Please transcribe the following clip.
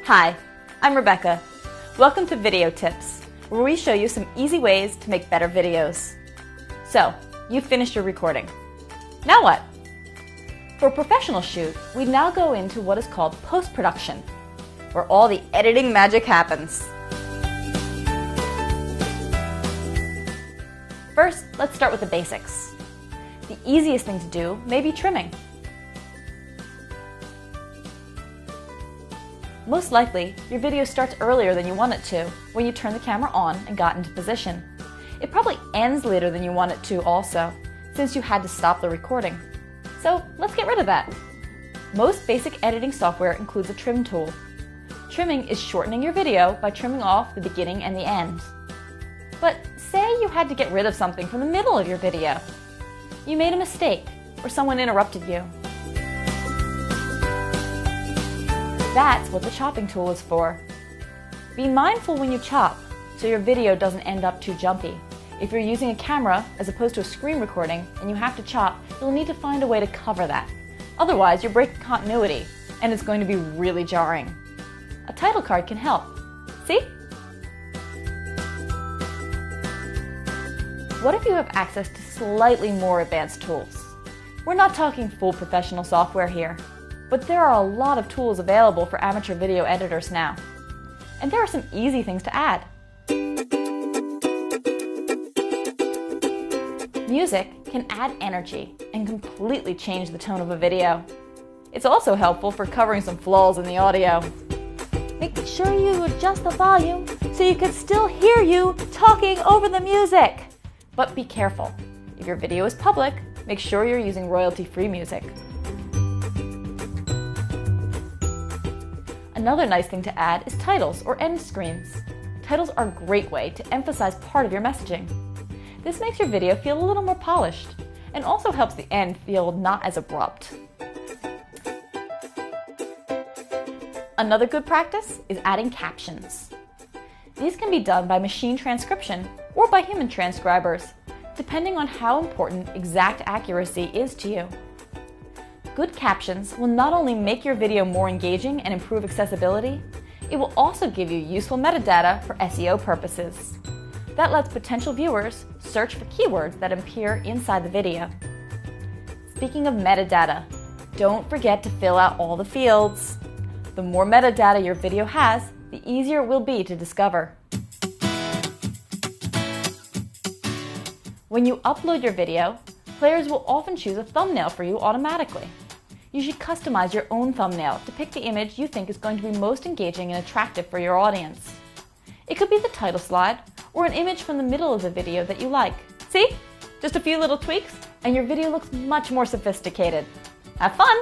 Hi, I'm Rebecca. Welcome to Video Tips, where we show you some easy ways to make better videos. So, you've finished your recording. Now what? For a professional shoot, we now go into what is called post-production, where all the editing magic happens. First, let's start with the basics. The easiest thing to do may be trimming. Most likely, your video starts earlier than you want it to when you turn the camera on and got into position. It probably ends later than you want it to also, since you had to stop the recording. So let's get rid of that. Most basic editing software includes a trim tool. Trimming is shortening your video by trimming off the beginning and the end. But say you had to get rid of something from the middle of your video. You made a mistake, or someone interrupted you. That's what the chopping tool is for. Be mindful when you chop, so your video doesn't end up too jumpy. If you're using a camera as opposed to a screen recording and you have to chop, you'll need to find a way to cover that. Otherwise, you're breaking continuity, and it's going to be really jarring. A title card can help. See? What if you have access to slightly more advanced tools? We're not talking full professional software here, but there are a lot of tools available for amateur video editors now. And there are some easy things to add. Music can add energy and completely change the tone of a video. It's also helpful for covering some flaws in the audio. Make sure you adjust the volume so you can still hear you talking over the music. But be careful. If your video is public, make sure you're using royalty-free music. Another nice thing to add is titles or end screens. Titles are a great way to emphasize part of your messaging. This makes your video feel a little more polished and also helps the end feel not as abrupt. Another good practice is adding captions. These can be done by machine transcription or by human transcribers, depending on how important exact accuracy is to you. Good captions will not only make your video more engaging and improve accessibility, it will also give you useful metadata for SEO purposes. That lets potential viewers search for keywords that appear inside the video. Speaking of metadata, don't forget to fill out all the fields. The more metadata your video has, the easier it will be to discover. When you upload your video, players will often choose a thumbnail for you automatically. You should customize your own thumbnail to pick the image you think is going to be most engaging and attractive for your audience. It could be the title slide or an image from the middle of the video that you like. See? Just a few little tweaks and your video looks much more sophisticated. Have fun!